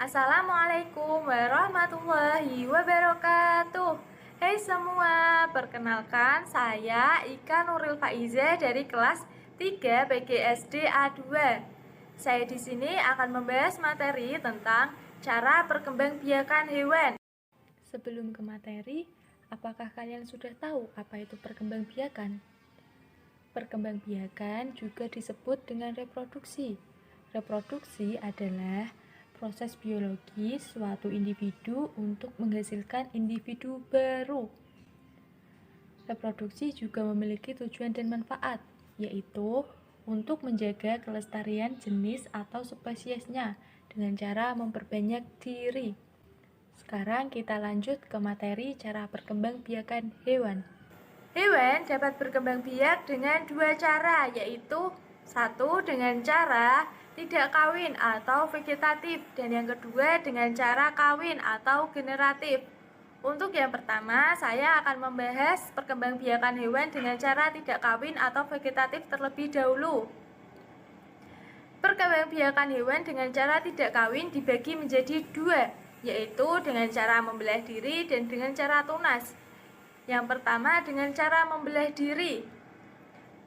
Assalamualaikum warahmatullahi wabarakatuh. Hai semua, perkenalkan saya Ika Nuril Faiza dari kelas 3 PGSD A2. Saya di sini akan membahas materi tentang cara perkembangbiakan hewan. Sebelum ke materi, apakah kalian sudah tahu apa itu perkembangbiakan? Perkembangbiakan juga disebut dengan reproduksi. Reproduksi adalah proses biologi suatu individu untuk menghasilkan individu baru. Reproduksi juga memiliki tujuan dan manfaat, yaitu untuk menjaga kelestarian jenis atau spesiesnya dengan cara memperbanyak diri. Sekarang kita lanjut ke materi cara perkembangbiakan hewan. Hewan dapat berkembang biak dengan dua cara, yaitu satu dengan cara tidak kawin atau vegetatif, dan yang kedua dengan cara kawin atau generatif. Untuk yang pertama, saya akan membahas perkembangbiakan hewan dengan cara tidak kawin atau vegetatif terlebih dahulu. Perkembangbiakan hewan dengan cara tidak kawin dibagi menjadi dua, yaitu dengan cara membelah diri dan dengan cara tunas. Yang pertama dengan cara membelah diri.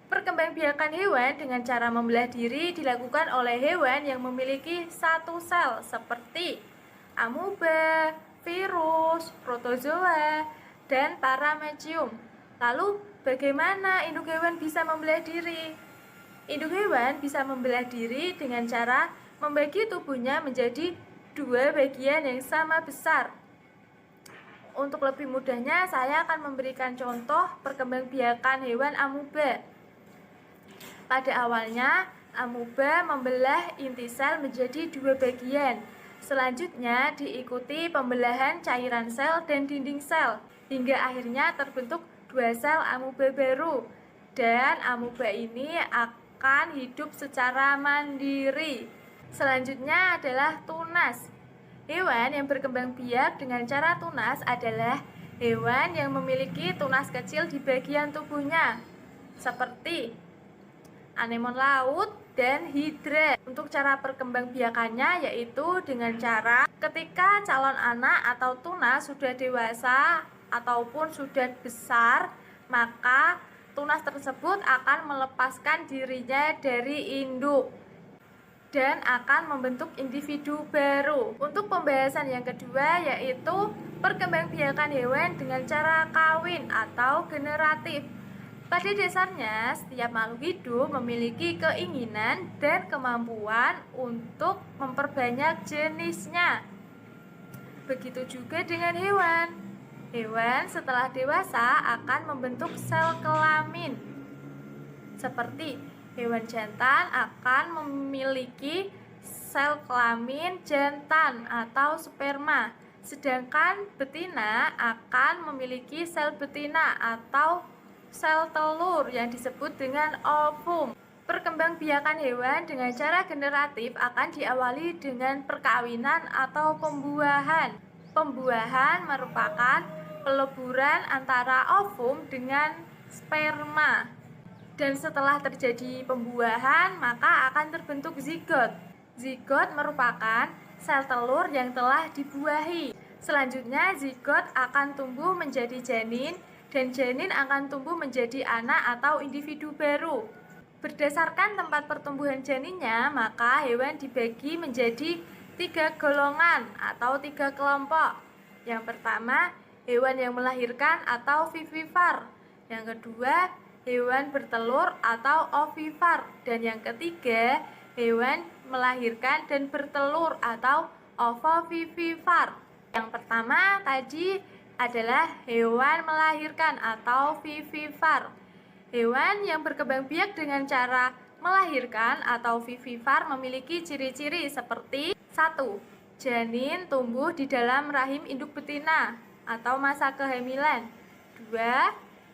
Perkembangbiakan hewan dengan cara membelah diri dilakukan oleh hewan yang memiliki satu sel seperti amuba, virus, protozoa, dan paramecium. Lalu bagaimana induk hewan bisa membelah diri? Induk hewan bisa membelah diri dengan cara membagi tubuhnya menjadi dua bagian yang sama besar. Untuk lebih mudahnya, saya akan memberikan contoh perkembangbiakan hewan amuba. Pada awalnya, amuba membelah inti sel menjadi dua bagian. Selanjutnya diikuti pembelahan cairan sel dan dinding sel, hingga akhirnya terbentuk dua sel amuba baru. Dan amuba ini akan hidup secara mandiri. Selanjutnya adalah tunas. Hewan yang berkembang biak dengan cara tunas adalah hewan yang memiliki tunas kecil di bagian tubuhnya, seperti anemon laut dan hidra. Untuk cara perkembangbiakannya yaitu dengan cara ketika calon anak atau tunas sudah dewasa ataupun sudah besar, maka tunas tersebut akan melepaskan dirinya dari induk dan akan membentuk individu baru. Untuk pembahasan yang kedua yaitu perkembangbiakan hewan dengan cara kawin atau generatif. Pada dasarnya, setiap makhluk hidup memiliki keinginan dan kemampuan untuk memperbanyak jenisnya. Begitu juga dengan hewan. Hewan setelah dewasa akan membentuk sel kelamin. Seperti hewan jantan akan memiliki sel kelamin jantan atau sperma, sedangkan betina akan memiliki sel betina atau sel telur yang disebut dengan ovum. Perkembangbiakan hewan dengan cara generatif akan diawali dengan perkawinan atau pembuahan. Pembuahan merupakan peleburan antara ovum dengan sperma. Dan setelah terjadi pembuahan, maka akan terbentuk zigot. Zigot merupakan sel telur yang telah dibuahi. Selanjutnya, zigot akan tumbuh menjadi janin, dan janin akan tumbuh menjadi anak atau individu baru. Berdasarkan tempat pertumbuhan janinnya, maka hewan dibagi menjadi 3 golongan atau 3 kelompok. Yang pertama, hewan yang melahirkan atau vivipar. Yang kedua, hewan bertelur atau ovipar, dan yang ketiga hewan melahirkan dan bertelur atau ovovivipar. Yang pertama tadi adalah hewan melahirkan atau vivipar. Hewan yang berkembang biak dengan cara melahirkan atau vivipar memiliki ciri-ciri seperti 1. Janin tumbuh di dalam rahim induk betina atau masa kehamilan. 2.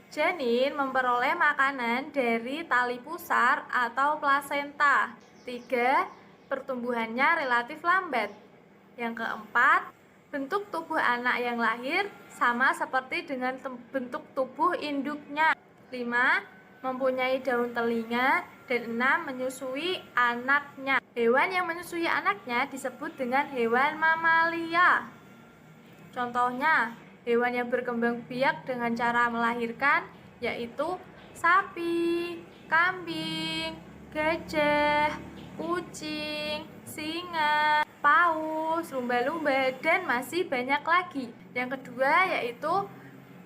Janin memperoleh makanan dari tali pusar atau plasenta. 3. Pertumbuhannya relatif lambat. Yang keempat, bentuk tubuh anak yang lahir sama seperti dengan bentuk tubuh induknya. 5. Mempunyai daun telinga Dan 6. Menyusui anaknya. Hewan yang menyusui anaknya disebut dengan hewan mamalia. Contohnya, hewan yang berkembang biak dengan cara melahirkan yaitu sapi, kambing, gajah, kucing, singa, paus, lumba-lumba, dan masih banyak lagi. Yang kedua yaitu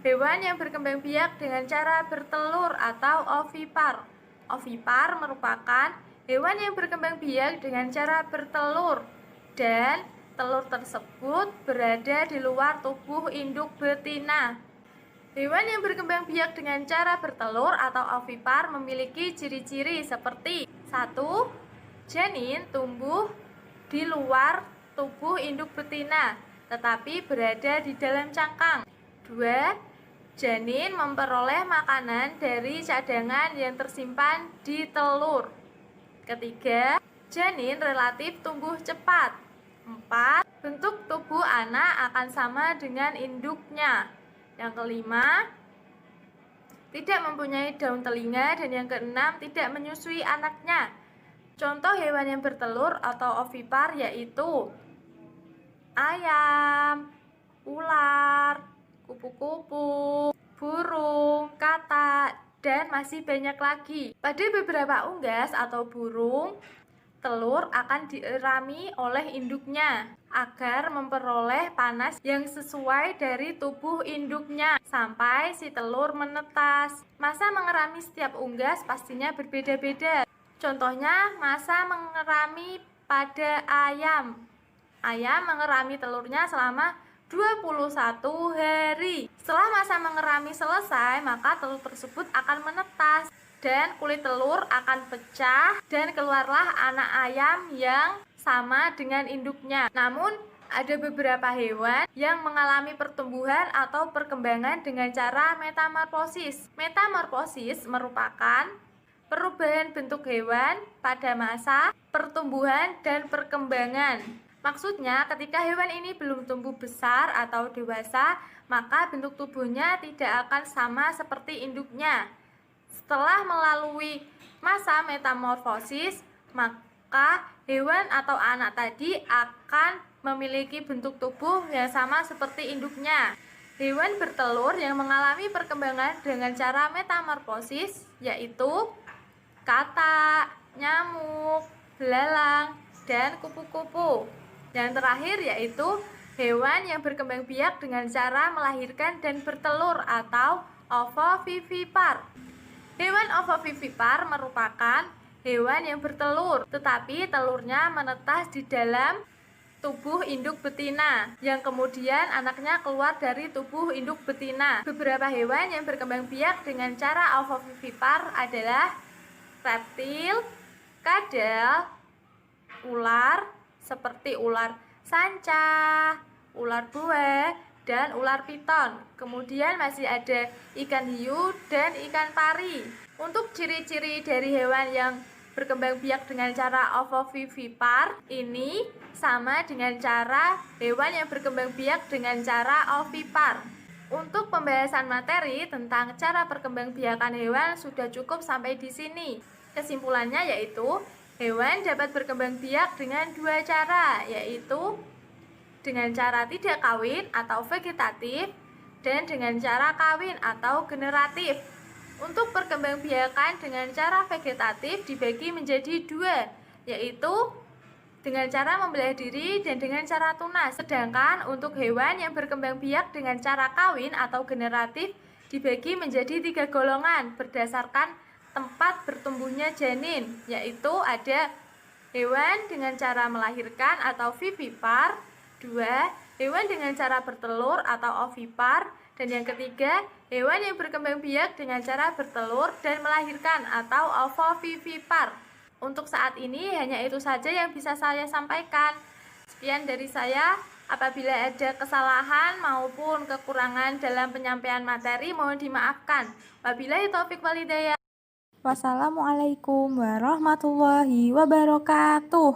hewan yang berkembang biak dengan cara bertelur atau ovipar. Ovipar merupakan hewan yang berkembang biak dengan cara bertelur dan telur tersebut berada di luar tubuh induk betina. Hewan yang berkembang biak dengan cara bertelur atau ovipar memiliki ciri-ciri seperti 1. Janin tumbuh di luar tubuh induk betina, tetapi berada di dalam cangkang. 2. Janin memperoleh makanan dari cadangan yang tersimpan di telur. Ketiga, janin relatif tumbuh cepat. 4. Bentuk tubuh anak akan sama dengan induknya. Yang kelima, tidak mempunyai daun telinga. Dan yang keenam, tidak menyusui anaknya. Contoh hewan yang bertelur atau ovipar yaitu ayam, ular, kupu-kupu, burung, katak, dan masih banyak lagi. Pada beberapa unggas atau burung, telur akan dierami oleh induknya agar memperoleh panas yang sesuai dari tubuh induknya sampai si telur menetas. Masa mengerami setiap unggas pastinya berbeda-beda. Contohnya, masa mengerami pada ayam. Ayam mengerami telurnya selama 21 hari. Setelah masa mengerami selesai, maka telur tersebut akan menetas dan kulit telur akan pecah dan keluarlah anak ayam yang sama dengan induknya. Namun, ada beberapa hewan yang mengalami pertumbuhan atau perkembangan dengan cara metamorfosis. Metamorfosis merupakan perubahan bentuk hewan pada masa pertumbuhan dan perkembangan. Maksudnya, ketika hewan ini belum tumbuh besar atau dewasa, maka bentuk tubuhnya tidak akan sama seperti induknya. Setelah melalui masa metamorfosis, maka hewan atau anak tadi akan memiliki bentuk tubuh yang sama seperti induknya. Hewan bertelur yang mengalami perkembangan dengan cara metamorfosis yaitu katak, nyamuk, belalang, dan kupu-kupu. Yang terakhir yaitu hewan yang berkembang biak dengan cara melahirkan dan bertelur atau ovovivipar. Hewan ovovivipar merupakan hewan yang bertelur, tetapi telurnya menetas di dalam tubuh induk betina, yang kemudian anaknya keluar dari tubuh induk betina. Beberapa hewan yang berkembang biak dengan cara ovovivipar adalah reptil, kadal, ular, seperti ular sanca, ular buah, dan ular piton. Kemudian masih ada ikan hiu dan ikan pari. Untuk ciri-ciri dari hewan yang berkembang biak dengan cara ovovivipar ini sama dengan cara hewan yang berkembang biak dengan cara ovipar. Untuk pembahasan materi tentang cara perkembangbiakan hewan sudah cukup sampai di sini. Kesimpulannya yaitu hewan dapat berkembang biak dengan dua cara, yaitu dengan cara tidak kawin atau vegetatif dan dengan cara kawin atau generatif. Untuk perkembangbiakan dengan cara vegetatif dibagi menjadi dua, yaitu dengan cara membelah diri dan dengan cara tunas. Sedangkan untuk hewan yang berkembang biak dengan cara kawin atau generatif dibagi menjadi tiga golongan berdasarkan tempat bertumbuhnya janin, yaitu ada hewan dengan cara melahirkan atau vivipar, 2. Hewan dengan cara bertelur atau ovipar, dan yang ketiga, hewan yang berkembang biak dengan cara bertelur dan melahirkan atau ovovivipar. Untuk saat ini hanya itu saja yang bisa saya sampaikan. Sekian dari saya. Apabila ada kesalahan maupun kekurangan dalam penyampaian materi mohon dimaafkan. Wabillahi taufik wal hidayah. Wassalamualaikum warahmatullahi wabarakatuh.